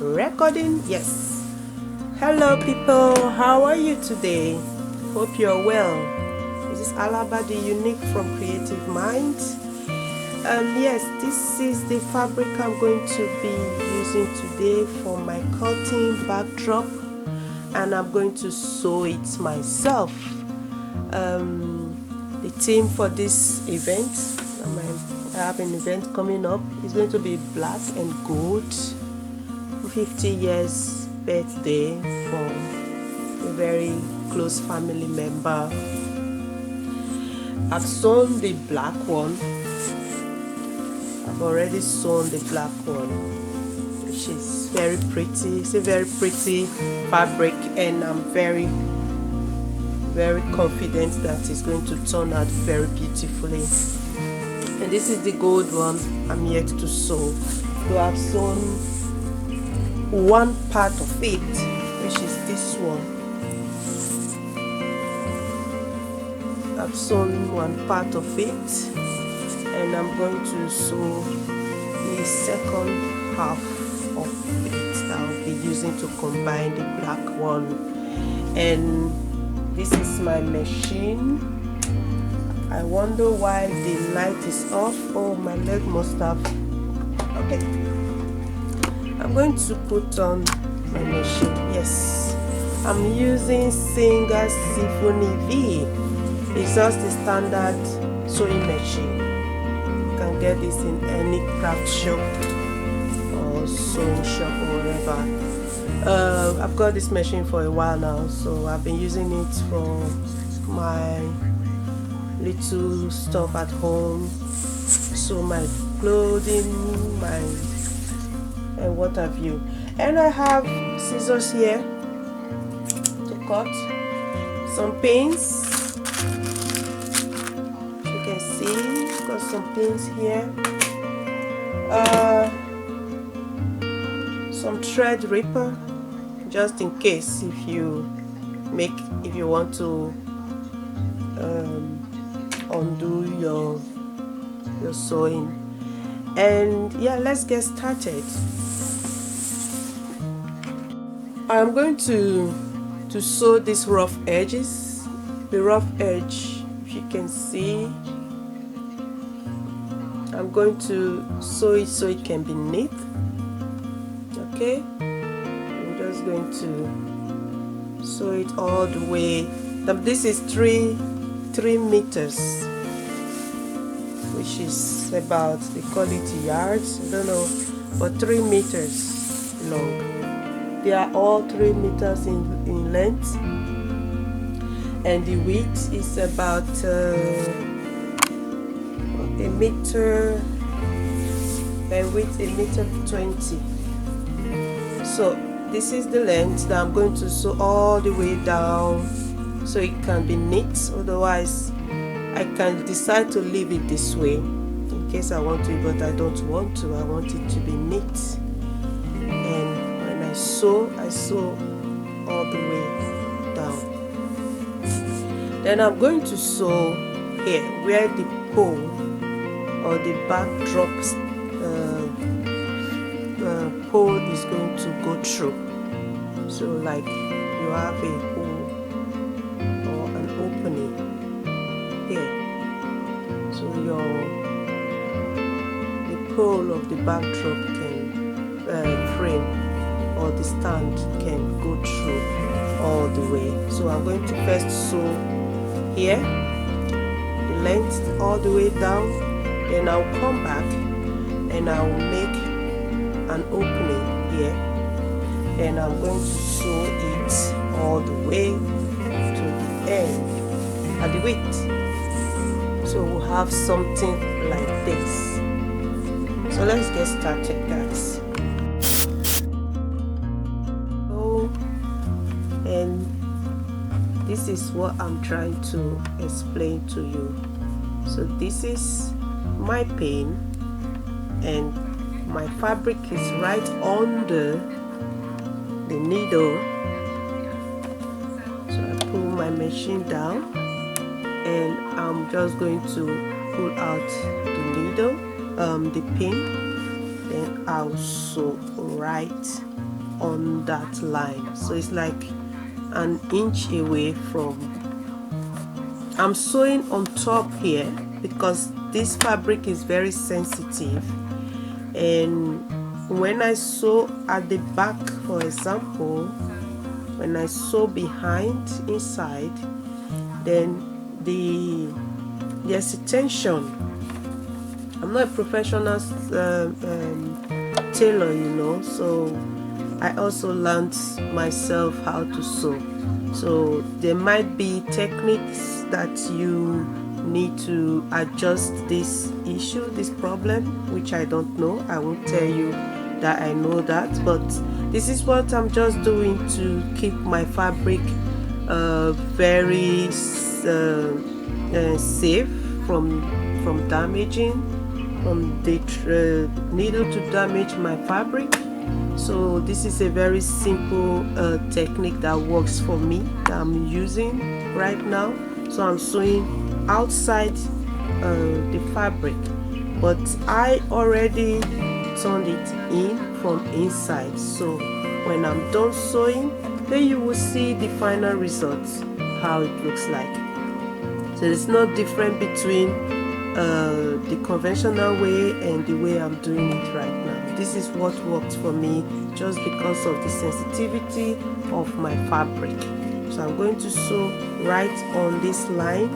Recording, yes. Hello people, how are you today? Hope you're well. This is Alaba the Unique from Creative Minds. Yes, this is the fabric I'm going to be using today for my curtain backdrop, and I'm going to sew it myself. The theme for this event, I have an event coming up, is going to be black and gold. 50 years birthday for a very close family member. I've sewn the black one. I've already sewn the black one, which is very pretty. It's a very pretty fabric, and I'm very confident that it's going to turn out very beautifully. And this is the gold one I'm yet to sew. So I've sewn one part of it, which is this one. I've sewn one part of it, and I'm going to sew the second half of it that I'll be using to combine the black one. And this is my machine. I wonder why the light is off. Oh, my leg must have. Okay, I'm going to put on my machine. Yes, I'm using Singer Symphony V. It's just the standard sewing machine. You can get this in any craft shop or sewing shop or whatever. I've got this machine for a while now, so I've been using it for my little stuff at home, so my clothing, and what have you. And I have scissors here to cut some pins. You can see, got some pins here. Some thread ripper, just in case if you want to undo your sewing. And yeah, let's get started. I'm going to sew these rough edges. The rough edge, if you can see, I'm going to sew it so it can be neat. Okay, I'm just going to sew it all the way. This is 3 meters, which is about, they call it yards, I don't know, but 3 meters long. They are all 3 meters in length, and the width is about a meter, and width 1.20 meters. So this is the length that I'm going to sew all the way down so it can be neat. Otherwise I can decide to leave it this way in case I want to, but I don't want to. I want it to be neat. And when I sew all the way down. Then I'm going to sew here where the pole or the backdrop pole is going to go through. So like you have a hole or an opening here, so the pole of the backdrop can frame or the stand can go through all the way. So I'm going to first sew here the length all the way down, then I'll come back and I'll make an opening here, and I'm going to sew it all the way to the end at the width. So we'll have something like this. So let's get started, guys. And this is what I'm trying to explain to you. So this is my pin, and my fabric is right under the needle. So I pull my machine down, and I'm just going to pull out the needle, the pin, then I'll sew right on that line. So it's like an inch away from. I'm sewing on top here because this fabric is very sensitive, and when I sew at the back, for example, when I sew behind inside, then there's a tension. I'm not a professional tailor, you know, so I also learned myself how to sew. So there might be techniques that you need to adjust this issue, this problem, which I don't know. I won't tell you that I know that, but this is what I'm just doing to keep my fabric very safe from damaging, from the needle to damage my fabric. So this is a very simple technique that works for me, that I'm using right now. So I'm sewing outside the fabric, but I already turned it in from inside. So when I'm done sewing, then you will see the final results, how it looks like. So it's not different between the conventional way and the way I'm doing it right now. This is what worked for me just because of the sensitivity of my fabric. So I'm going to sew right on this line,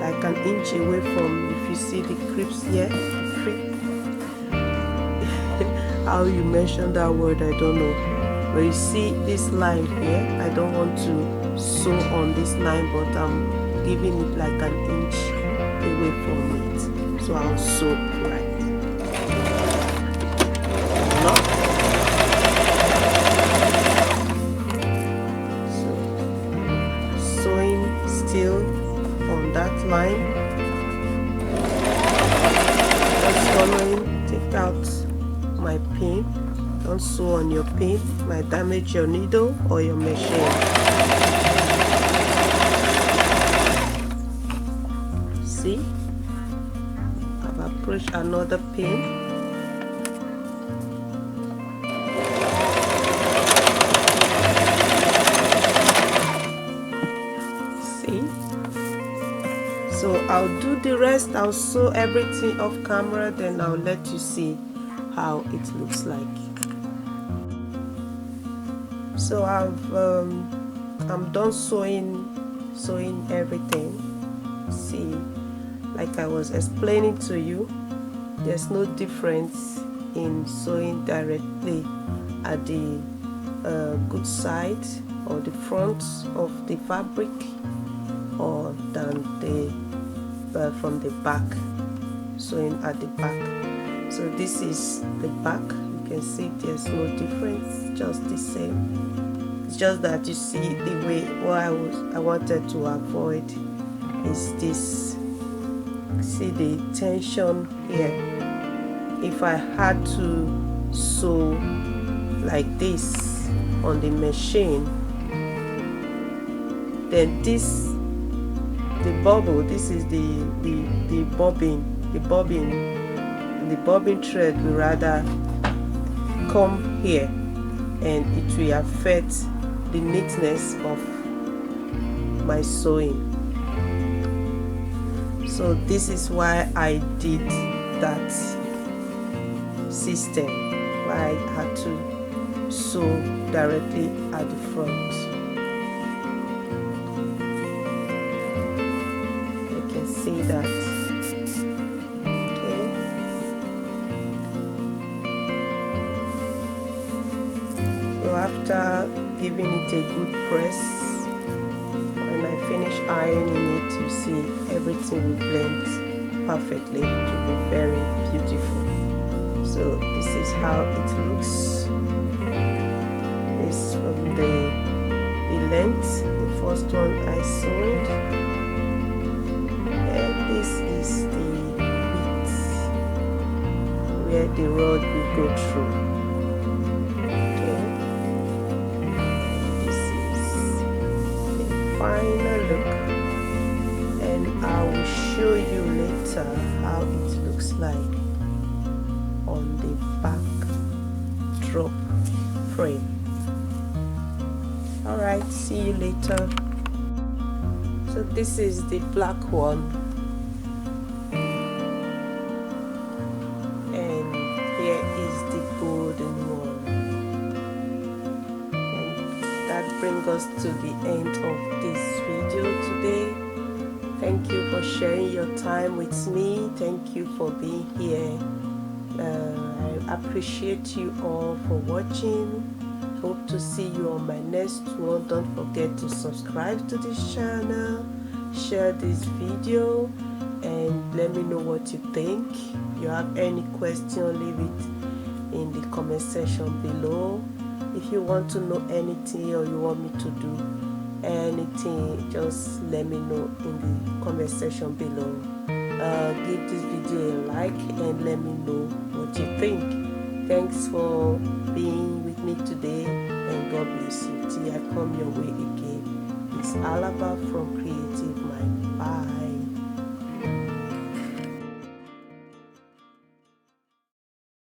like an inch away from, if you see the creeps here, the creep. How you mention that word, I don't know. But you see this line here, I don't want to sew on this line, but I'm giving it like an inch away from it. So I'll sew right. So sewing still on that line. Just following, take out my pin. Don't sew on your pin, might damage your needle or your machine. See, I've approached another pin. See, so I'll do the rest. I'll sew everything off camera, then I'll let you see how it looks like. So I'm done sewing everything. See, like I was explaining to you, there's no difference in sewing directly at the good side or the front of the fabric, or than the from the back, sewing at the back. So this is the back. You can see there's no difference, just the same. It's just that you see the way what I wanted to avoid is this. See the tension here. If I had to sew like this on the machine, then this, the bubble, this is the bobbin thread will rather come here, and it will affect the neatness of my sewing. So this is why I did that system, why I had to sew directly at the front. You can see that. Okay. So after giving it a good press, when I finish ironing it, you see everything will blend perfectly to be very beautiful. So this is how it looks. This from the length, the first one I sewed, and this is the width where the rod will go through. Final look, and I will show you later how it looks like on the back. drop frame. Alright, see you later. So this is the black one, and here is the golden one. And that brings us to the end of this video today. Thank you for sharing your time with me. Thank you for being here. I appreciate you all for watching. Hope to see you on my next one. Don't forget to subscribe to this channel, share this video, and let me know what you think. If you have any question, leave it in the comment section below. If you want to know anything or you want me to do anything, just let me know in the comment section below. Give this video a like and let me know what you think. Thanks for being with me today, and God bless you till I come your way again. It's Alaba from Creative.